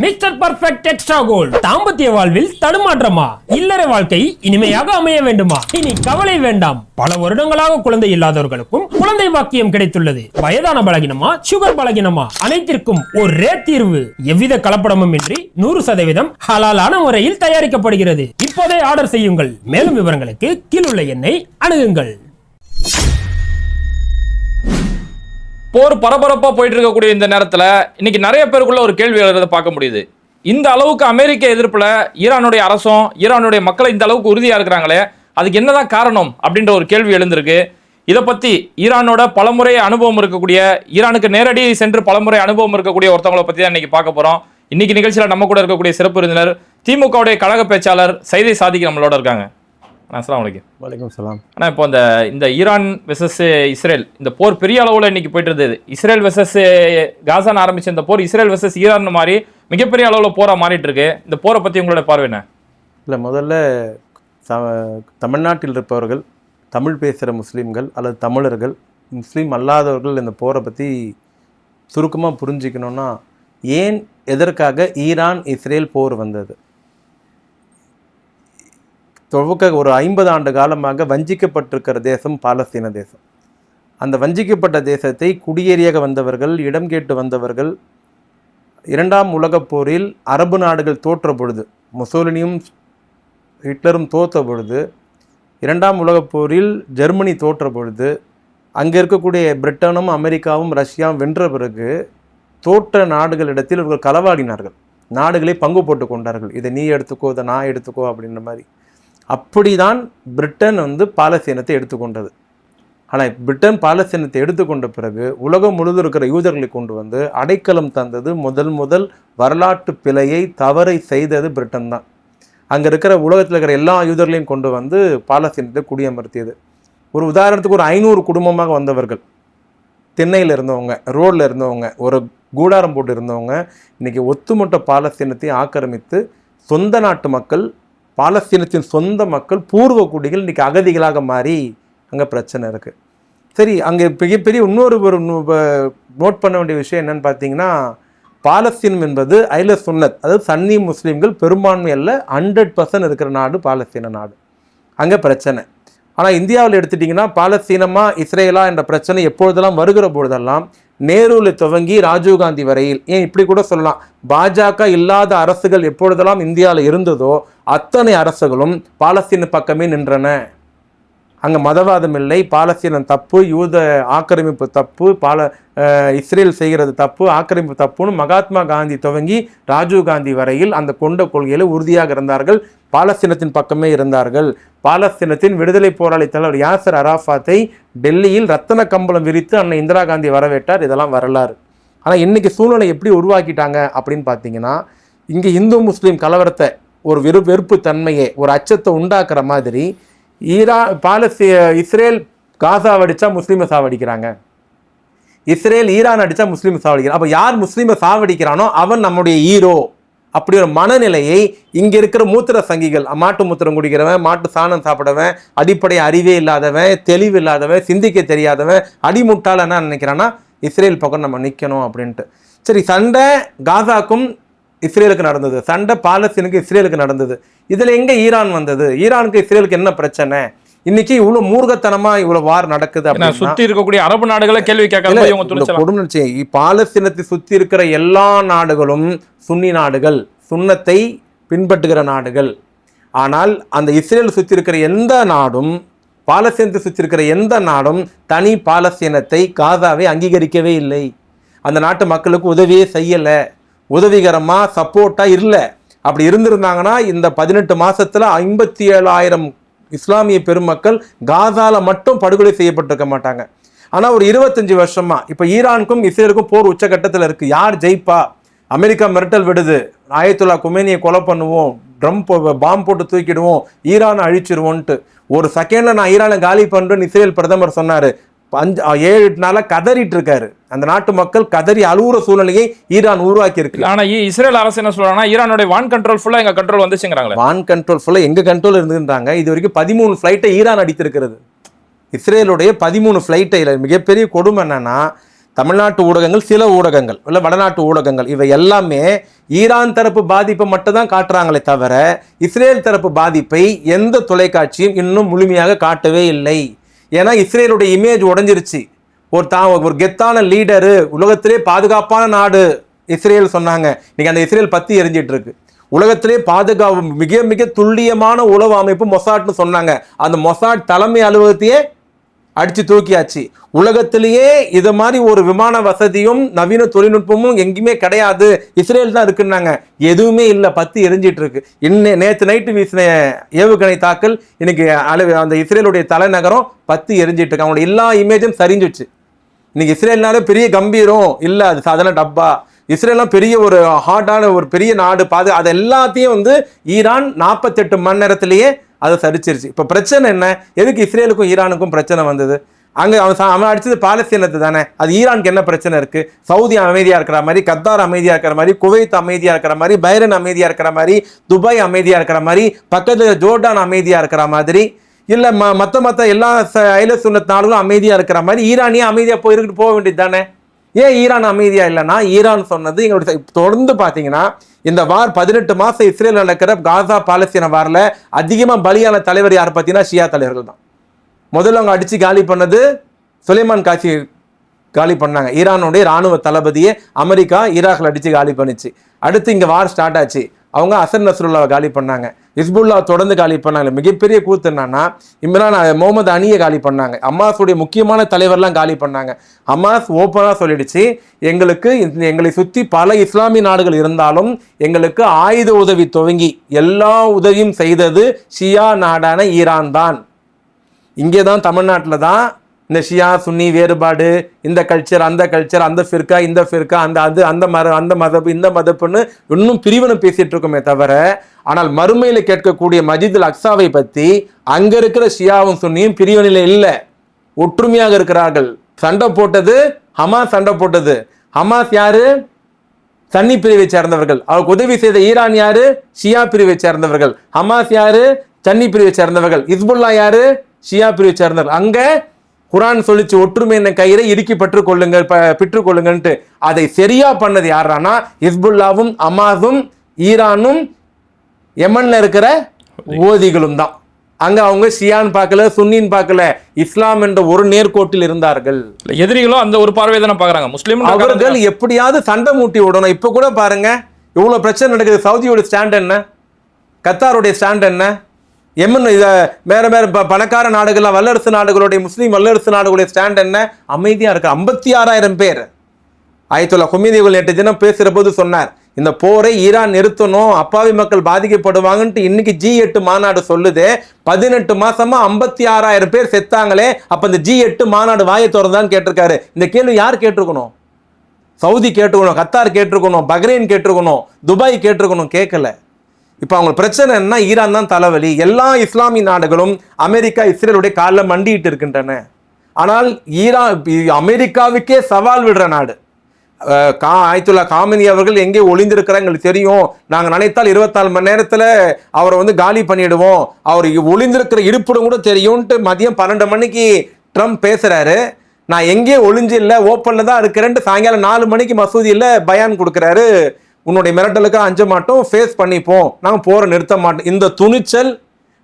Mister perfect extra gold. தாம்பத்திய வாழ்வில் தடுமாற்றமா, இல்லற வாழ்க்கை இனிமையாக அமைய வேண்டுமா? இனி கவலை வேண்டாம். பல வருடங்களாக குழந்தை இல்லாதவர்களுக்கும் குழந்தை பாக்கியம் கிடைத்துள்ளது. வயதான பலகினமா, சுகர் பலகினமா, அனைத்திற்கும் ஒரே தீர்வு. எவ்வித கலப்படமும் இன்றி 100% ஹலாலான முறையில் தயாரிக்கப்படுகிறது. இப்போதே ஆர்டர் செய்யுங்கள். மேலும் விவரங்களுக்கு கீழுள்ள எண்ணை அணுகுங்கள். போர் பரபரப்பா போயிட்டு இருக்கக்கூடிய இந்த நேரத்துல இன்னைக்கு நிறைய பேருக்குள்ள ஒரு கேள்வி எழுறதை பார்க்க முடியுது. இந்த அளவுக்கு அமெரிக்க எதிர்ப்புல ஈரானுடைய அரசும் ஈரானுடைய மக்களை இந்த அளவுக்கு உறுதியா இருக்கிறாங்களே, அதுக்கு என்னதான் காரணம் அப்படின்ற ஒரு கேள்வி எழுந்திருக்கு. இதை பத்தி ஈரானோட பலமுறை அனுபவம் இருக்கக்கூடிய, ஈரானுக்கு நேரடி சென்று பலமுறை அனுபவம் இருக்கக்கூடிய ஒருத்தவங்களை பத்தி தான் இன்னைக்கு பார்க்க போறோம். இன்னைக்கு நிகழ்ச்சியில நம்ம கூட இருக்கக்கூடிய சிறப்பு விருந்தினர் திமுகவுடைய கழக பேச்சாளர் சைதை சாதிக் நம்மளோட இருக்காங்க. அஸ்ஸலாமு அலைக்கும். வலைக்கம் சலாம். ஆனால் இப்போ இந்த ஈரான் வெர்சஸ் இஸ்ரேல் இந்த போர் பெரிய அளவில் இன்னைக்கு போயிட்டு இருந்தது. இஸ்ரேல் வெர்சஸ் காசான் ஆரம்பிச்ச இந்த போர் இஸ்ரேல் வெர்சஸ் ஈரான் மாதிரி மிகப்பெரிய அளவில் போராக மாறிட்டு இருக்கு. இந்த போரை பற்றி உங்களோட பார்வை என்ன? இல்லை, முதல்ல தமிழ்நாட்டில் இருப்பவர்கள், தமிழ் பேசுகிற முஸ்லீம்கள் அல்லது தமிழர்கள், முஸ்லீம் அல்லாதவர்கள் இந்த போரை பற்றி சுருக்கமாக புரிஞ்சிக்கணுன்னா, ஏன் எதற்காக ஈரான் இஸ்ரேல் போர் வந்தது? ஒரு 50 ஆண்டு காலமாக வஞ்சிக்கப்பட்டிருக்கிற தேசம் பாலஸ்தீன தேசம். அந்த வஞ்சிக்கப்பட்ட தேசத்தை குடியேறியாக வந்தவர்கள், இடம் கேட்டு வந்தவர்கள், 2ஆம் உலகப் போரில் அரபு நாடுகள் தோற்ற பொழுது, முசோலினியும் ஹிட்லரும் தோற்ற பொழுது, 2ஆம் உலகப் போரில் ஜெர்மனி தோற்ற பொழுது, அங்கே இருக்கக்கூடிய பிரிட்டனும் அமெரிக்காவும் ரஷ்யாவும் வென்ற பிறகு தோற்ற நாடுகளிடத்தில் இவர்கள் களவாடினார்கள். நாடுகளை பங்கு போட்டு கொண்டார்கள். இதை நீ எடுத்துக்கோ, இதை நான் எடுத்துக்கோ அப்படின்ற மாதிரி. அப்படிதான் பிரிட்டன் பாலஸ்தீனத்தை எடுத்துக்கொண்டது. ஆனால் பிரிட்டன் பாலஸ்தீனத்தை எடுத்துக்கொண்ட பிறகு உலகம் முழுவதும் இருக்கிற யூதர்களை கொண்டு வந்து அடைக்கலம் தந்தது, முதல் வரலாற்று பிழையை தவறை செய்தது பிரிட்டன் தான். அங்கே இருக்கிற உலகத்தில் இருக்கிற எல்லா யூதர்களையும் கொண்டு வந்து பாலஸ்தீனத்தை குடியமர்த்தியது. ஒரு உதாரணத்துக்கு ஒரு 500 குடும்பமாக வந்தவர்கள், திண்ணையில் இருந்தவங்க, ரோடில் இருந்தவங்க, ஒரு கூடாரம் போட்டு இருந்தவங்க, இன்றைக்கி ஒத்துமொட்ட பாலஸ்தீனத்தை ஆக்கிரமித்து சொந்த நாட்டு மக்கள், பாலஸ்தீனத்தின் சொந்த மக்கள், பூர்வ குடிகள் இன்றைக்கி அகதிகளாக மாறி அங்கே பிரச்சனை இருக்குது. சரி, அங்கே பெரிய இன்னொரு நோட் பண்ண வேண்டிய விஷயம் என்னன்னு பார்த்தீங்கன்னா, பாலஸ்தீனம் என்பது அஹ்லே சுன்னத், அதாவது சன்னி முஸ்லீம்கள் பெரும்பான்மை அல்ல, 100% இருக்கிற நாடு பாலஸ்தீன நாடு. அங்கே பிரச்சனை. ஆனால் இந்தியாவில் எடுத்துட்டிங்கன்னா, பாலஸ்தீனமா இஸ்ரேலா என்ற பிரச்சனை எப்பொழுதெல்லாம் வருகிற பொழுதெல்லாம், நேருவில் துவங்கி ராஜீவ்காந்தி வரையில், ஏன் இப்படி கூட சொல்லலாம், பாஜக இல்லாத அரசுகள் எப்பொழுதெல்லாம் இந்தியாவில் இருந்ததோ அத்தனை அரசுகளும் பாலஸ்தீன பக்கமே நின்றன. அங்கே மதவாதம் இல்லை, பாலஸ்தீனம் தப்பு, யூத ஆக்கிரமிப்பு தப்பு, இஸ்ரேல் செய்கிறது தப்பு, ஆக்கிரமிப்பு தப்புன்னு மகாத்மா காந்தி துவங்கி ராஜீவ்காந்தி வரையில் அந்த கொண்ட கொள்கையில் உறுதியாக இருந்தார்கள். பாலஸ்தீனத்தின் பக்கமே இருந்தார்கள். பாலஸ்தீனத்தின் விடுதலை போராளி தலைவர் யாசர் அராஃபாத்தை டெல்லியில் ரத்தன கம்பளம் விரித்து அன்னை இந்திரா காந்தி வரவேற்றார். இதெல்லாம் வரலாறு. ஆனால் இன்றைக்கி சூழ்நிலை எப்படி உருவாக்கிட்டாங்க அப்படின்னு பார்த்தீங்கன்னா, இங்கே இந்து முஸ்லீம் கலவரத்தை, ஒரு வெறுப்பு தன்மையை, ஒரு அச்சத்தை உண்டாக்குற மாதிரி இஸ்ரேல் காசா அடித்தா முஸ்லீமை சாவடிக்கிறாங்க, இஸ்ரேல் ஈரான் அடித்தா முஸ்லீமை சாவடிக்கிறான். அப்போ யார் முஸ்லீமை சாவடிக்கிறானோ அவன் நம்முடைய ஹீரோ. அப்படி ஒரு மனநிலையை இங்கே இருக்கிற மூத்திர சங்கிகள், மாட்டு மூத்திரம் குடிக்கிறவன், மாட்டு சாணம் சாப்பிடவன், அடிப்படை அறிவே இல்லாதவன், தெளிவு இல்லாதவன், சிந்திக்க தெரியாதவன், அடிமுட்டால் என்ன நினைக்கிறான்னா, இஸ்ரேல் பக்கம் நம்ம நிற்கணும் அப்படின்ட்டு. சரி, சண்டை காசாக்கும் இஸ்ரேலுக்கு நடந்தது, சண்டை பாலஸ்தீனுக்கு இஸ்ரேலுக்கு நடந்தது. இதில் எங்கே ஈரான் வந்தது? ஈரானுக்கு இஸ்ரேலுக்கு என்ன பிரச்சனை? இன்னைக்கு இவ்வளோ மூர்க்கத்தனமா இவ்வளோ வார் நடக்குது அப்படின்னா, சுற்றி இருக்கக்கூடிய அரபு நாடுகளை கேள்வி கேட்க, பாலஸ்தீனத்தை சுற்றி இருக்கிற எல்லா நாடுகளும் சுன்னி நாடுகள், சுன்னத்தை பின்பற்றுகிற நாடுகள். ஆனால் அந்த இஸ்ரேல் சுற்றி இருக்கிற எந்த நாடும், பாலஸ்தீனத்தை சுற்றி இருக்கிற எந்த நாடும் தனி பாலஸ்தீனத்தை, காசாவை அங்கீகரிக்கவே இல்லை. அந்த நாட்டு மக்களுக்கு உதவியே செய்யலை, உதவிகரமாக சப்போர்ட்டாக இல்லை. அப்படி இருந்திருந்தாங்கன்னா இந்த 18 மாதத்தில் 57,000 இஸ்லாமிய பெருமக்கள் காசால மட்டும் படுகொலை செய்யப்பட்டிருக்க மாட்டாங்க. ஆனால் ஒரு 25 வருஷமா இப்போ ஈரானுக்கும் இஸ்ரேலுக்கும் போர் உச்சகட்டத்தில் இருக்குது. யார் ஜெயிப்பா? அமெரிக்கா மிரட்டல் விடுது, ஆயத்துல்லா குமேனியை கொலை பண்ணுவோம், பாம்பு போட்டு தூக்கிடுவோம், ஈரானை அழிச்சிருவோன்ட்டு. ஒரு செகண்டில் நான் ஈரானை காலி பண்ணுறேன்னு இஸ்ரேல் பிரதமர் சொன்னார். 7 நாளாக கதறிட்டு இருக்காரு. அந்த நாட்டு மக்கள் கதறி அழுகுற சூழ்நிலையை ஈரான் உருவாக்கி இருக்கு. ஆனால் இஸ்ரேல் அரசு என்ன சொல்றாங்கன்னா, ஈரானுடைய வான் கண்ட்ரோல் ஃபுல்லா எங்க கண்ட்ரோல் வந்துச்சுங்கிறாங்க. வான் கண்ட்ரோல் ஃபுல்லா எங்க கண்ட்ரோல் இருந்துன்றாங்க. இது வரைக்கும் 13 ஃபிளைட்டை ஈரான் அடித்திருக்கிறது. இஸ்ரேலுடைய 13 ஃபிளைட்டை. மிகப்பெரிய கொடுமை என்னன்னா, தமிழ்நாட்டு ஊடகங்கள், சில ஊடகங்கள் இல்லை வடநாட்டு ஊடகங்கள், இவை எல்லாமே ஈரான் தரப்பு பாதிப்பை மட்டும் தான் காட்டுறாங்களே தவிர இஸ்ரேல் தரப்பு பாதிப்பை எந்த தொலைக்காட்சியும் இன்னும் முழுமையாக காட்டவே இல்லை. ஏன்னா இஸ்ரேலுடைய இமேஜ் உடைஞ்சிருச்சு. ஒரு கெத்தான லீடரு, உலகத்திலே பாதுகாப்பான நாடு இஸ்ரேல் சொன்னாங்க. இன்னைக்கு அந்த இஸ்ரேல் பத்தி எரிஞ்சிட்டு இருக்கு. உலகத்திலே மிக மிக துல்லியமான உளவு அமைப்பு மொசாட்னு சொன்னாங்க. அந்த மொசாட் தலைமை அலுவலகத்தையே அடிச்சு தூக்கியாச்சு. உலகத்திலேயே இது மாதிரி ஒரு விமான வசதியும் நவீன தொழில்நுட்பமும் எங்கேயுமே கிடையாது, இஸ்ரேல் தான் இருக்குன்னாங்க. எதுவுமே இல்லை, பத்தி எரிஞ்சிட்டு இருக்கு. நேற்று நைட்டு வீசின ஏவுகணை தாக்கல் இன்னைக்கு அந்த இஸ்ரேலுடைய தலைநகரம் பத்தி எரிஞ்சிட்டு இருக்கு. அவங்களோட எல்லா இமேஜும் சரிஞ்சிச்சு. இன்னைக்கு இஸ்ரேல்னால பெரிய கம்பீரம் இல்லை, அது சாதாரண டப்பா. இஸ்ரேலாம் பெரிய ஒரு ஹார்டான ஒரு பெரிய நாடு, அது எல்லாத்தையும் ஈரான் 48 மணி நேரத்திலேயே அதை சரிச்சிருச்சு. இப்போ பிரச்சனை என்ன? எதுக்கு இஸ்ரேலுக்கும் ஈரானுக்கும் பிரச்சனை வந்தது? அங்கே அவன் அடிச்சது பாலஸ்தீனத்தை தானே. அது ஈரானுக்கு என்ன பிரச்சனை இருக்கு? சவுதி அமைதியா இருக்கிற மாதிரி, கத்தார் அமைதியா இருக்கிற மாதிரி, குவைத் அமைதியா இருக்கிற மாதிரி, பைரன் அமைதியா இருக்கிற மாதிரி, துபாய் அமைதியா இருக்கிற மாதிரி, பக்கத்துல ஜோர்டான் அமைதியா இருக்கிற மாதிரி, இல்ல மத்த எல்லா அயல சுன்னத் நாடுகளும் அமைதியா இருக்கிற மாதிரி ஈரானியே அமைதியா போக வேண்டியது தானே. ஏன் ஈரான் அமைதியா இல்லைன்னா, ஈரான் சொன்னது எங்களுடைய தொடர்ந்து பார்த்தீங்கன்னா இந்த வார் 18 மாசம் இஸ்ரேல் நடக்கிற காசா பாலஸ்தீன வாரில் அதிகமாக பலியான தலைவர் யார் பார்த்தீங்கன்னா ஷியா தலைவர்கள் தான். முதல்ல அவங்க அடிச்சு காலி பண்ணது சுலைமான் காசி காலி பண்ணாங்க. ஈரானுடைய ராணுவ தளபதியை அமெரிக்கா ஈராக்ல அடிச்சு காலி பண்ணிச்சு. அடுத்து இங்கே வார் ஸ்டார்ட் ஆச்சு, அவங்க அசன் நஸ்ருல்லாவை காலி பண்ணாங்க. ஹிஸ்புல்லா தொடர்ந்து காலி பண்ணாங்க. மிகப்பெரிய கூத்து என்னன்னா, இம்ரான் முகமது அணியை காலி பண்ணாங்க. ஹமாஸுடைய முக்கியமான தலைவர்லாம் காலி பண்ணாங்க. ஹமாஸ் ஓப்பனாக சொல்லிடுச்சு, எங்களை சுற்றி பல இஸ்லாமிய நாடுகள் இருந்தாலும் எங்களுக்கு ஆயுத உதவி துவங்கி எல்லா உதவியும் செய்தது ஷியா நாடான ஈரான் தான். இங்கே தான் தமிழ்நாட்டில் தான் இந்த ஷியா சுன்னி வேறுபாடு, இந்த கல்ச்சர் அந்த கல்ச்சர், அந்த ஃபிர்கா இந்த ஃபிர்கா, அந்த மதப்பு இந்த மதப்புன்னு இன்னும் பிரிவினை பேசிட்டு இருக்கோமே தவிர, ஆனால் மறுமையில் கேட்கக்கூடிய மஜிதுல் அக்ஸாவை பற்றி அங்க இருக்கிற ஷியாவும் சுன்னியும் பிரிவினையில் இல்லை, ஒற்றுமையாக இருக்கிறார்கள். சண்டை போட்டது ஹமாஸ், சண்டை போட்டது ஹமாஸ் யாரு? சன்னி பிரிவை சேர்ந்தவர்கள். அவருக்கு உதவி செய்த ஈரான் யாரு? ஷியா பிரிவை சேர்ந்தவர்கள். ஹமாஸ் யாரு? சன்னி பிரிவை சேர்ந்தவர்கள். ஹிஸ்புல்லா யாரு? ஷியா பிரிவை சேர்ந்தவர்கள். அங்க குரான் சொல்லிச்சு, ஒற்றுமை என்ன கயிறை இறுக்கி பெற்றுக்கொள்ளுங்கன்ட்டு. அதை சரியா பண்ணது யாரானா ஹிஸ்புல்லாவும் ஹமாஸும் ஈரானும் யமன்ல இருக்கிற ஓதிகளும் தான். அங்க அவங்க ஷியான் பார்க்கல, சுன்னின் பார்க்கல, இஸ்லாம் என்ற ஒரு நேர்கோட்டில் இருந்தார்கள். எதிரிகளும் அந்த ஒரு பார்வை தானே பாக்குறாங்க. முஸ்லிம் அவர்கள் எப்படியாவது சண்டை மூட்டி விடணும். இப்ப கூட பாருங்க இவ்வளவு பிரச்சனை நடக்குது. சவுதியோட ஸ்டாண்ட் என்ன? கத்தாருடைய ஸ்டாண்ட் என்ன? எமன் வேற பணக்கார நாடுகள், வல்லரசு நாடுகளுடைய முஸ்லீம் வல்லரசு நாடுகளுடைய ஸ்டாண்ட் என்ன? அமைதியா இருக்கு. 56,000 பேர். ஆயத்துல்லா கொமீனி நேற்று தினம் பேசுற போது சொன்னார், இந்த போரை ஈரான் நிறுத்தணும், அப்பாவி மக்கள் பாதிக்கப்படுவாங்கன்ட்டு. இன்னைக்கு G8 மாநாடு சொல்லுது, 18 மாசமா 56,000 பேர் செத்தாங்களே, அப்ப இந்த G8 மாநாடு வாயை திறந்தான்னு கேட்டிருக்காரு. இந்த கேள்வி யார் கேட்டிருக்கணும்? சவுதி கேட்டிருக்கணும், கத்தார் கேட்டிருக்கணும், பஹ்ரைன் கேட்டிருக்கணும், துபாய் கேட்டிருக்கணும். கேட்கல. இப்போ அவங்க பிரச்சனை என்ன? ஈரான் தான் தலைவலி. எல்லா இஸ்லாமிய நாடுகளும் அமெரிக்கா இஸ்ரேலுடைய காலில் மண்டிட்டு இருக்கின்றன. ஆனால் அமெரிக்காவுக்கே சவால் விடுற நாடு. ஆயத்துல்லா காமினி அவர்கள் எங்கே ஒளிந்திருக்கிறாங்க எங்களுக்கு தெரியும், நாங்கள் நினைத்தால் 24 மணி நேரத்தில் அவரை காலி பண்ணிடுவோம், அவர் ஒளிந்திருக்கிற இருப்பிடம் கூட தெரியும்ட்டு மதியம் 12 மணிக்கு ட்ரம்ப் பேசுறாரு. நான் எங்கே ஒளிஞ்சு இல்லை, ஓப்பன்ல தான் இருக்கிறேன்ட்டு சாயங்காலம் 4 மணிக்கு மசூதியில் பயான் கொடுக்குறாரு. உன்னுடைய மிரட்டலுக்கு அஞ்ச மாட்டோம், ஃபேஸ் பண்ணிப்போம், நாங்கள் போரை நிறுத்த மாட்டோம். இந்த துணிச்சல்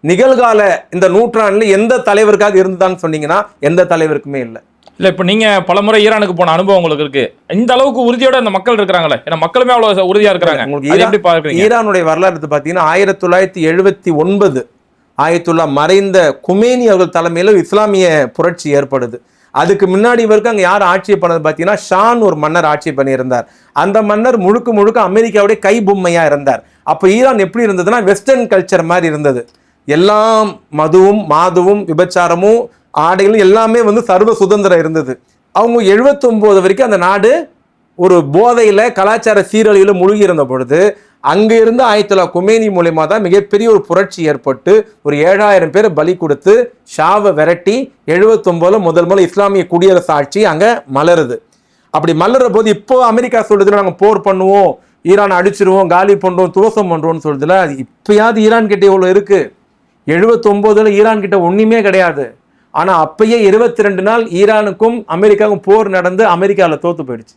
நிகழ்கால இந்த நூற்றாண்டுல எந்த தலைவருக்காக இருந்ததான்னு சொன்னீங்கன்னா எந்த தலைவருக்குமே இல்லை. இல்ல இப்ப நீங்க பலமுறை ஈரானுக்கு போன அனுபவம் உங்களுக்கு இருக்கு. இந்த அளவுக்கு உறுதியோட அந்த மக்கள் இருக்கிறாங்களே, ஏன்னா மக்களுமே அவ்வளவு உறுதியா இருக்கிறாங்க. ஈரானுடைய வரலாறு பாத்தீங்கன்னா 1979 ஆயத்துல்லா மறைந்த குமேனி அவர்கள் தலைமையில இஸ்லாமிய புரட்சி ஏற்படுது. அதுக்கு முன்னாடி வரைக்கும் அங்கே யார் ஆட்சி பண்ணது பார்த்தீங்கன்னா ஷான் ஒரு மன்னர் ஆட்சி பண்ணியிருந்தார். அந்த மன்னர் முழுக்க அமெரிக்காவுடைய கை பொம்மையா இருந்தார். அப்போ ஈரான் எப்படி இருந்ததுன்னா வெஸ்டர்ன் கல்ச்சர் மாதிரி இருந்தது. எல்லாம் மதுவும் மாதுவும் விபச்சாரமும் ஆடைகளும் எல்லாமே சர்வ சுதந்திரம் இருந்தது. அவங்க 79 வரைக்கும் அந்த நாடு ஒரு போதையில கலாச்சார சீரழிவுல மூழ்கி இருந்த பொழுது அங்க இருந்து ஆயத்துல்லா கொமேனி மூலமா தான் மிகப்பெரிய ஒரு புரட்சி ஏற்பட்டு ஒரு 7,000 பேரை பலி கொடுத்து ஷாவை விரட்டி 79 முதல் இஸ்லாமிய குடியரசு ஆட்சி அங்க மலருது. அப்படி மலர்ற போது இப்போ அமெரிக்கா சொல்றதுல நாங்கள் போர் பண்ணுவோம், ஈரான் அடிச்சிருவோம், காலி பண்றோம், துவசம் பண்றோம்னு சொல்றதுல இப்பயாவது ஈரான் கிட்ட எவ்வளவு இருக்கு? 79 ஈரான் கிட்ட ஒண்ணுமே கிடையாது. ஆனா அப்பயே 22 நாள் ஈரானுக்கும் அமெரிக்காவுக்கும் போர் நடந்து அமெரிக்காவில் தோத்து போயிடுச்சு.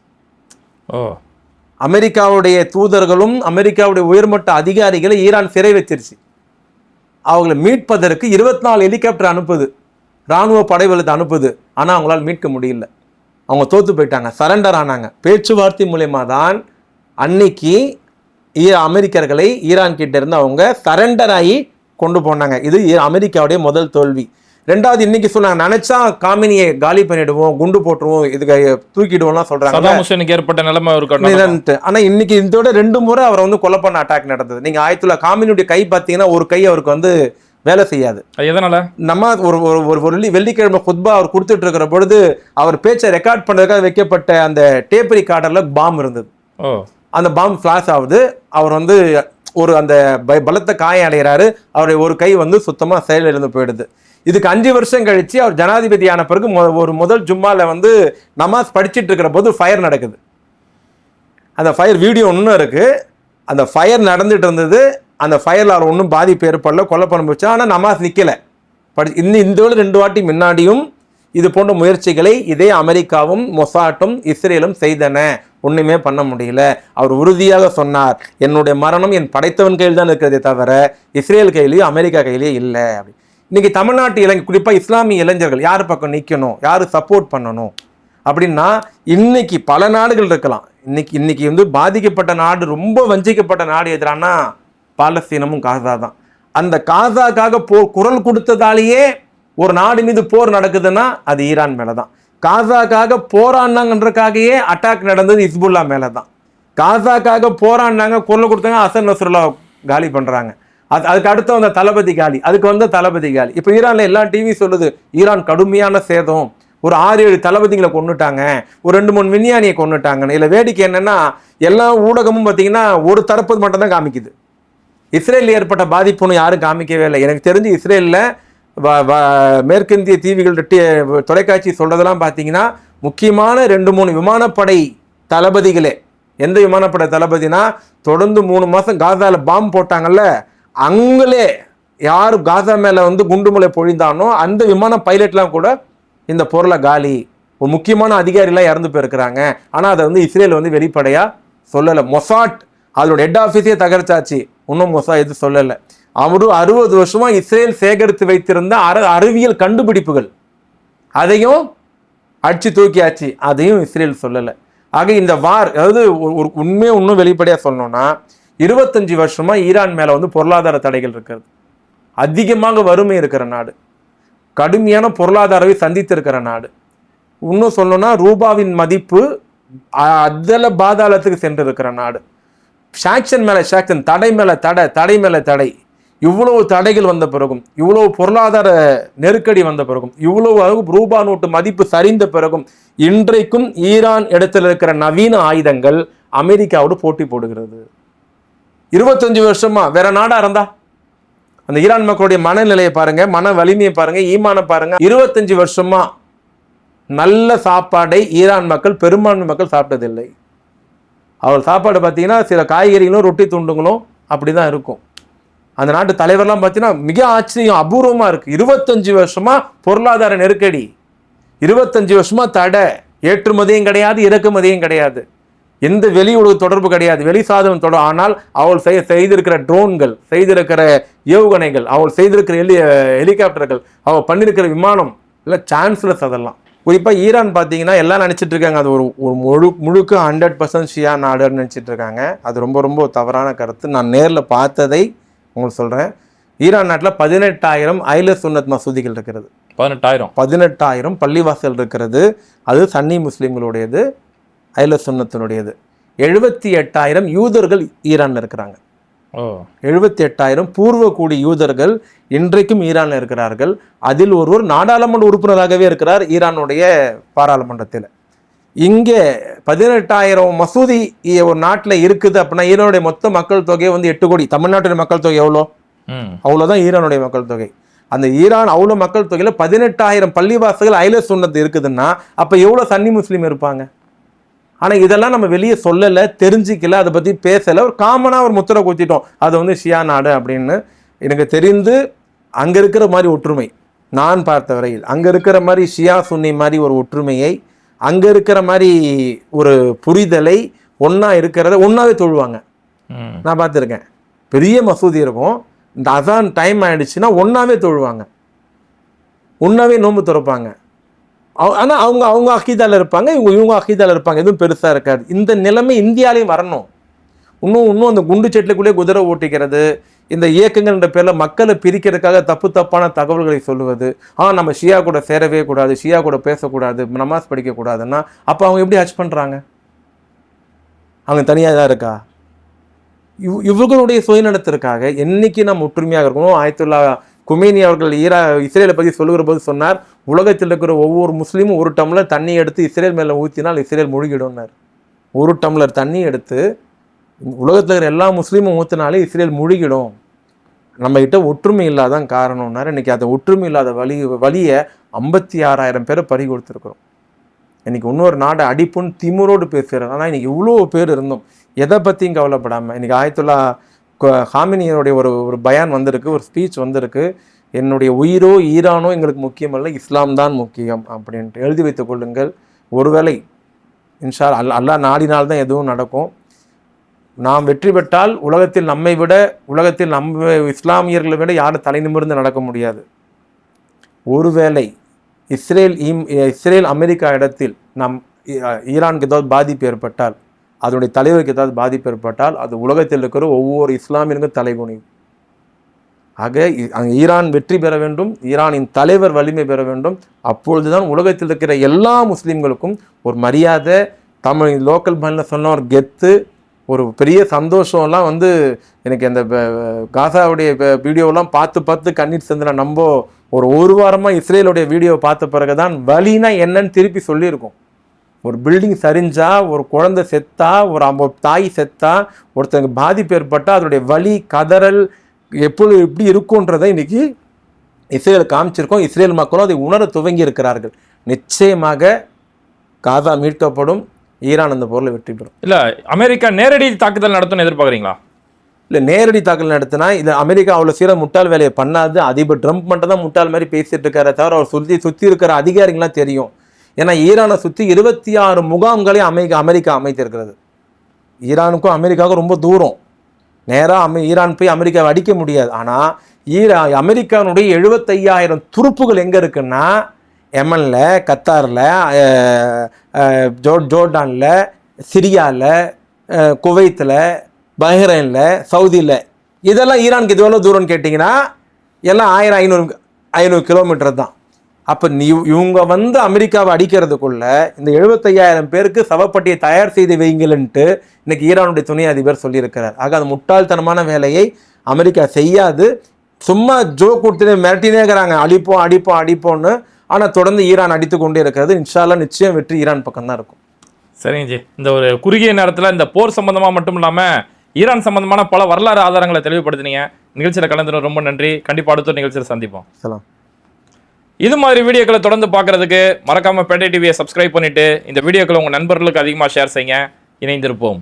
அமெரிக்காவுடைய தூதர்களும் அமெரிக்காவுடைய உயர்மட்ட அதிகாரிகளை ஈரான் சிறை வச்சிருச்சு. அவங்களை மீட்பதற்கு 24 ஹெலிகாப்டர் அனுப்புது, இராணுவ படைகளுக்கு அனுப்புது. ஆனா அவங்களால மீட்க முடியல, அவங்க தோத்து போயிட்டாங்க, சரண்டர் ஆனாங்க. பேச்சுவார்த்தை மூலயமா தான் அன்னைக்கு அமெரிக்கர்களை ஈரான் கிட்ட இருந்து அவங்க சரண்டர் ஆகி கொண்டு போனாங்க. இது அமெரிக்காவுடைய முதல் தோல்வி. ரெண்டாவது, இன்னைக்கு சொன்னாங்க நினைச்சா காமினியை காலி பண்ணிடுவோம், குண்டு போட்டுருவோம், இதுக்கு தூக்கிடுவோம்லாம் சொல்றாங்க. ஏற்பட்ட நிலைமை. ஆனா இன்னைக்கு இதோட 2 முறை அவரை வந்து கொலை பண்ண அட்டாக் நடந்தது. நீங்க காமினியுடைய கை பார்த்தீங்கன்னா ஒரு கை அவருக்கு வந்து வேலை செய்யாது. எதனால? நம்ம ஒரு வெள்ளிக்கிழமை குத்பா அவர் கொடுத்துட்டு இருக்கிற பொழுது அவர் பேச்சை ரெக்கார்ட் பண்றதுக்காக வைக்கப்பட்ட அந்த டேப் ரெக்கார்டர்ல பாம் இருந்தது. அந்த பாம் ஃபிளாஷ் ஆகுது. அவர் வந்து அந்த பலத்த காயம் அடைகிறாரு. அவருடைய ஒரு கை வந்து சுத்தமா செயல் இருந்து போயிடுது. இதுக்கு 5 வருஷம் கழிச்சு அவர் ஜனாதிபதி ஆன பிறகு ஒரு முதல் ஜும்மால வந்து நமாஸ் படிச்சுட்டு இருக்கிற போது ஃபயர் நடக்குது. அந்த ஃபயர் வீடியோ ஒன்றும் இருக்கு. அந்த ஃபயர் நடந்துட்டு இருந்தது. அந்த ஃபயர்ல அவர் ஒன்றும் பாதிப்பு ஏற்படல, கொலை பண்ண போச்சு. ஆனால் நமாஸ் நிக்கல. இந்த 2 வாட்டி முன்னாடியும் இது போன்ற முயற்சிகளை இதே அமெரிக்காவும் மொசாட்டும் இஸ்ரேலும் செய்தன. ஒண்ணுமே பண்ண முடியல. அவர் உறுதியாக சொன்னார், என்னுடைய மரணம் என் படைத்தவன் கையில் தான் இருக்கிறதே தவிர இஸ்ரேல் கையிலேயே அமெரிக்கா கையிலேயே இல்லை. அப்படி இன்னைக்கு தமிழ்நாட்டு குறிப்பாக இஸ்லாமிய இளைஞர்கள் யார் பக்கம் நிற்கணும், யார் சப்போர்ட் பண்ணணும் அப்படின்னா, இன்னைக்கு பல நாடுகள் இருக்கலாம். இன்னைக்கு வந்து பாதிக்கப்பட்ட நாடு, ரொம்ப வஞ்சிக்கப்பட்ட நாடு எதிரானா பாலஸ்தீனமும் காசா தான். அந்த காசாக்காக குரல் கொடுத்ததாலேயே ஒரு நாடு மீது போர் நடக்குதுன்னா அது ஈரான் மேல தான். காசாக்காக போராடினாங்கன்றக்காகவே அட்டாக் நடந்தது ஹிஸ்புல்லா மேல தான். காசாக்காக போராடினாங்க, குரல் கொடுத்தாங்க, ஹசன் நஸ்ருல்லா காலி பண்றாங்க. அதுக்கு அடுத்து வந்த தளபதி காலி, அதுக்கு வந்த தளபதி காலி. இப்போ ஈரான்ல எல்லா டிவி சொல்லுது ஈரான் கடுமையான சேதம், ஒரு 6-7 தளபதிகளை கொண்டுட்டாங்க, ஒரு 2-3 விஞ்ஞானியை கொண்டுட்டாங்க. இதுல வேடிக்கை என்னன்னா, எல்லா ஊடகமும் பார்த்தீங்கன்னா ஒரு தரப்பு மட்டும் தான் காமிக்குது. இஸ்ரேலில் ஏற்பட்ட பாதிப்புன்னு யாரும் காமிக்கவே இல்லை. எனக்கு தெரிஞ்சு இஸ்ரேலில் மேற்கிந்திய தீவுகள் தொலைக்காட்சி சொல்றதெல்லாம் பார்த்தீங்கன்னா முக்கியமான 2-3 விமானப்படை தளபதிகளே. எந்த விமானப்படை தளபதினா, தொடர்ந்து 3 மாசம் காசால பாம்பு போட்டாங்கல்ல, அங்களே யார் காசா மேல வந்து குண்டுமலை பொழிந்தானோ அந்த விமான பைலட்லாம் கூட இந்த பொருளை காலி, ஒரு முக்கியமான அதிகாரிலாம் இறந்து போயிருக்கிறாங்க. ஆனா அதை வந்து இஸ்ரேல் வந்து வெளிப்படையா சொல்லலை. மொசாட் அதோட ஹெட் ஆஃபீஸே தகர்ச்சாச்சு, இன்னும் மொசா எது சொல்லலை. அவரு 60 வருஷமா இஸ்ரேல் சேகரித்து வைத்திருந்த அறிவியல் கண்டுபிடிப்புகள் அதையும் அடிச்சு தூக்கியாச்சு, அதையும் இஸ்ரேல் சொல்லலை. ஆக இந்த வார், அதாவது ஒரு உண்மையை இன்னும் வெளிப்படையா சொல்லணும்னா, 25 வருஷமா ஈரான் மேல வந்து பொருளாதார தடைகள் இருக்கிறது. அதிகமாக வறுமை இருக்கிற நாடு, கடுமையான பொருளாதாரவை சந்தித்து இருக்கிற நாடு. இன்னும் சொல்லணும்னா ரூபாவின் மதிப்பு அதல பாதாளத்துக்கு சென்று இருக்கிற நாடு. சாக்ஷன் மேல சாக்ஷன், தடை மேல தடை, தடை மேல தடை. இவ்வளவு தடைகள் வந்த பிறகும், இவ்வளவு பொருளாதார நெருக்கடி வந்த பிறகும், இவ்வளவு ரூபா நோட்டு மதிப்பு சரிந்த பிறகும் இன்றைக்கும் ஈரான் இடத்துல இருக்கிற நவீன ஆயுதங்கள் அமெரிக்காவோடு போட்டி போடுகிறது. 25 வருஷமா வேற நாடா இருந்தா அந்த ஈரான் மக்களுடைய மனநிலையை பாருங்க, மன வலிமையை பாருங்க, ஈமான பாருங்க. 25 வருஷமா நல்ல சாப்பாடை ஈரான் மக்கள், பெரும்பான்மை மக்கள் சாப்பிட்டதில்லை. அவர் சாப்பாடு பார்த்தீங்கன்னா சில காய்கறிகளும் ரொட்டி துண்டுங்களும் அப்படிதான் இருக்கும். அந்த நாட்டு தலைவர்லாம் பார்த்தீங்கன்னா மிக ஆச்சரியம், அபூர்வமா இருக்கு. 25 வருஷமா பொருளாதார நெருக்கடி, 25 வருஷமா தடை, ஏற்றுமதியும் கிடையாது, இறக்குமதியும் கிடையாது, எந்த வெளி உலக தொடர்பு கிடையாது, வெளி சாதனம் தொடர்பு. ஆனால் அவள் செய்திருக்கிற ட்ரோன்கள், செய்திருக்கிற ஏவுகணைகள், அவள் செய்திருக்கிற ஹெலிகாப்டர்கள், அவள் பண்ணிருக்கிற விமானம் இல்லை சான்ஸ்லெஸ். அதெல்லாம் குறிப்பாக ஈரான் பார்த்தீங்கன்னா எல்லாம் நினச்சிட்டு இருக்காங்க அது ஒரு முழுக்க 100% ஷியா நாடுன்னு நினச்சிட்டு இருக்காங்க. அது ரொம்ப ரொம்ப தவறான கருத்து. நான் நேரில் பார்த்ததை உங்களுக்கு சொல்கிறேன். ஈரான் நாட்டில் 18,000 அஹ்லே சுன்னத் மசூதிகள் இருக்கிறது. 18,000 பள்ளிவாசல் இருக்கிறது. அது சன்னி முஸ்லீம்களுடையது, அஹ்லே சுன்னத்தினுடையது. 78,000 யூதர்கள் ஈரான்ல இருக்கிறாங்க. 78,000 பூர்வக்கூடி யூதர்கள் இன்றைக்கும் ஈரான்ல இருக்கிறார்கள். அதில் ஒருவர் நாடாளுமன்ற உறுப்பினராகவே இருக்கிறார் ஈரானுடைய பாராளுமன்றத்தில். இங்கே 18,000 மசூதி ஒரு நாட்டில் இருக்குது அப்படின்னா ஈரானுடைய மொத்த மக்கள் தொகை வந்து 8 கோடி. தமிழ்நாட்டுடைய மக்கள் தொகை எவ்வளோ? அவ்வளோதான் ஈரானுடைய மக்கள் தொகை. அந்த ஈரான் அவ்வளோ மக்கள் தொகையில் 18,000 பள்ளிவாசல்கள் அஹ்லே சுன்னத் இருக்குதுன்னா அப்போ எவ்வளோ சன்னி முஸ்லீம் இருப்பாங்க? ஆனால் இதெல்லாம் நம்ம வெளியே சொல்லலை, தெரிஞ்சிக்கல, அதை பற்றி பேசலை. ஒரு காமனாக ஒரு முத்திரை குத்திட்டோம், அது வந்து ஷியா நாடு அப்படின்னு. எனக்கு தெரிந்து அங்கே இருக்கிற மாதிரி ஒற்றுமை நான் பார்த்த வரையில் அங்கே இருக்கிற மாதிரி ஷியா சுன்னி மாதிரி ஒரு ஒற்றுமையை, அங்கே இருக்கிற மாதிரி ஒரு புரிதலை, ஒன்றா இருக்கிறத ஒன்றாவே தொழுவாங்க. நான் பார்த்துருக்கேன். பெரிய மசூதி இருக்கும், இந்த அசான் டைம் ஆயிடுச்சுன்னா ஒன்றாவே தொழுவாங்க, ஒன்றாவே நோன்பு திறப்பாங்க. ஆனால் அவங்க அவங்க அகீதாவில் இருப்பாங்க, இவங்க அகீதாவில் இருப்பாங்க, எதுவும் பெருசாக இருக்காது. இந்த நிலைமை இந்தியாலையும் வரணும். இன்னும் அந்த குண்டு செட்லுக்குள்ளேயே குதிரை ஓட்டிக்கிறது, இந்த இயக்கங்கள்ன்ற பேரில் மக்களை பிரிக்கிறதுக்காக தப்பான தகவல்களை சொல்லுவது. நம்ம ஷியா கூட சேரவே கூடாது, ஷியா கூட பேசக்கூடாது, நமாஸ் படிக்கக்கூடாதுன்னா அப்போ அவங்க எப்படி ஹஜ் பண்ணுறாங்க? அவங்க தனியாக தான் இருக்கா? இவர்களுடைய சுயநலத்திற்காக என்னைக்கு நம்ம ஒற்றுமையாக இருக்கணும். ஆயத்துல்லா குமேனி அவர்கள் இஸ்ரேலை பற்றி சொல்லுகிற போது சொன்னார், உலகத்தில் இருக்கிற ஒவ்வொரு முஸ்லீமும் ஒரு டம்ளர் தண்ணி எடுத்து இஸ்ரேல் மேலே ஊற்றினால் இஸ்ரேல் முழுகிடும்னார். ஒரு டம்ளர் தண்ணி எடுத்து உலகத்தில் இருக்கிற எல்லா முஸ்லீமும் ஊற்றினாலே இஸ்ரேல் முழுகிடும். நம்மகிட்ட ஒற்றுமை இல்லாதான் காரணம்னார். இன்னைக்கு அந்த ஒற்றுமை இல்லாத வழியை 56,000 பேரை பறி கொடுத்துருக்குறோம். இன்னைக்கு இன்னொரு நாடை அடிப்புன்னு திமுரோடு பேசுகிறார். ஆனால் இன்னைக்கு இவ்வளோ பேர் இருந்தோம், எதை பற்றியும் கவலைப்படாமல். இன்னைக்கு ஆயத்துல்லா ஹாமினியனுடைய ஒரு பயான் வந்திருக்கு, ஒரு ஸ்பீச் வந்திருக்கு. என்னுடைய உயிரோ ஈரானோ எங்களுக்கு முக்கியமல்ல, இஸ்லாம் தான் முக்கியம் அப்படின்ட்டு எழுதி வைத்துக் கொள்ளுங்கள். ஒருவேளை இன்ஷா அல்லாஹ் நாடினால்தான் எதுவும் நடக்கும். நாம் வெற்றி பெற்றால் உலகத்தில் நம்மை விட, உலகத்தில் நம்ம இஸ்லாமியர்களை விட யாரும் தலை நிமிர்ந்து நடக்க முடியாது. ஒருவேளை இஸ்ரேல் அமெரிக்கா இடத்தில் ஈரானுக்கு ஏதாவது பாதிப்பு ஏற்பட்டால், அதனுடைய தலைவருக்கு ஏதாவது பாதிப்பு ஏற்பட்டால், அது உலகத்தில் இருக்கிற ஒவ்வொரு இஸ்லாமியருக்கும் தலைகுனியும். ஆக ஈரான் வெற்றி பெற வேண்டும், ஈரானின் தலைவர் வலிமை பெற வேண்டும். அப்பொழுதுதான் உலகத்தில் இருக்கிற எல்லா முஸ்லீம்களுக்கும் ஒரு மரியாதை, தமிழ் லோக்கல் மண்ணில் சொன்ன ஒரு கெத்து, ஒரு பெரிய சந்தோஷம்லாம் எனக்கு அந்த காசாவுடைய வீடியோவெல்லாம் பார்த்து கண்ணீர் சிந்தின நம்ம ஒரு வாரமாக இஸ்ரேலுடைய வீடியோ பார்த்த பிறகு தான் வலினா என்னன்னு திருப்பி சொல்லியிருக்கோம். ஒரு பில்டிங் சரிஞ்சா, ஒரு குழந்தை செத்தா, ஒரு தாய் செத்தா, ஒருத்தங்க பாதிப்பு ஏற்பட்டால் அதனுடைய வலி கதறல் எப்படி இருக்குன்றதை இன்னைக்கு இஸ்ரேல் காமிச்சிருக்கோம். இஸ்ரேல் மக்களும் அதை உணர துவங்கி இருக்கிறார்கள். நிச்சயமாக காசா மீட்கப்படும், ஈரான் அந்த பொருளை வெற்றி பெறும். இல்லை, அமெரிக்கா நேரடி தாக்குதல் நடத்தும்னு எதிர்பார்க்குறீங்களா? இல்லை, நேரடி தாக்குதல் நடத்தினா இது அமெரிக்கா அவ்வளோ சீர முட்டாள் வேலையை பண்ணாது. அதிபர் ட்ரம்ப் மட்டும் தான் முட்டாள் மாதிரி பேசிட்டு இருக்காரு தவிர அவர் சுற்றி இருக்கிற அதிகாரிகள்லாம் தெரியும். ஏன்னா ஈரானை சுற்றி 26 முகாம்களை அமெரிக்கா அமைத்திருக்கிறது. ஈரானுக்கும் அமெரிக்காவுக்கும் ரொம்ப தூரம். நேராக ஈரான் போய் அமெரிக்காவை அடிக்க முடியாது. ஆனால் அமெரிக்காவுடைய 75,000 துருப்புகள் எங்கே இருக்குன்னா, யமனில், கத்தாரில், ஜோர்டானில், சிரியாவில், குவைத்தில், பஹ்ரைனில், சவுதியில். இதெல்லாம் ஈரானுக்கு இது எவ்வளோ தூரம்னு கேட்டிங்கன்னா எல்லாம் 1000-500 கிலோமீட்டர் தான். அப்போ இவங்க அமெரிக்காவை அடிக்கிறதுக்குள்ள இந்த 75,000 பேருக்கு சவப்பட்டியை தயார் செய்து வைங்கள்ன்ட்டு இன்னைக்கு ஈரானுடைய துணை அதிபர் சொல்லியிருக்கிறார். ஆக அந்த முட்டாள்தனமான வேலையை அமெரிக்கா செய்யாது. சும்மா கொடுத்துனே மிரட்டினே இருக்கிறாங்க, அடிப்போம்னு. ஆனால் தொடர்ந்து ஈரான் அடித்து கொண்டே இருக்கிறது. இன்ஷா அல்லாஹ் நிச்சயம் வெற்றி ஈரான் பக்கம் தான் இருக்கும். சரிங்க ஜி, இந்த ஒரு குறுகிய நேரத்தில் இந்த போர் சம்பந்தமாக மட்டும் இல்லாமல் ஈரான் சம்பந்தமான பல வரலாறு ஆதாரங்களை தெளிவுபடுத்தினீங்க. நிகழ்ச்சியில் கலந்து ரொம்ப நன்றி. கண்டிப்பாக அடுத்த நிகழ்ச்சியில் சந்திப்போம். சலாம். இது மாதிரி வீடியோக்களை தொடர்ந்து பார்க்கறதுக்கு மறக்காம பேட்டை டிவியை சப்ஸ்கிரைப் பண்ணிட்டு இந்த வீடியோக்களை உங்க நண்பர்களுக்கு அதிகமாக ஷேர் செய்யுங்க. இணைந்திருப்போம்.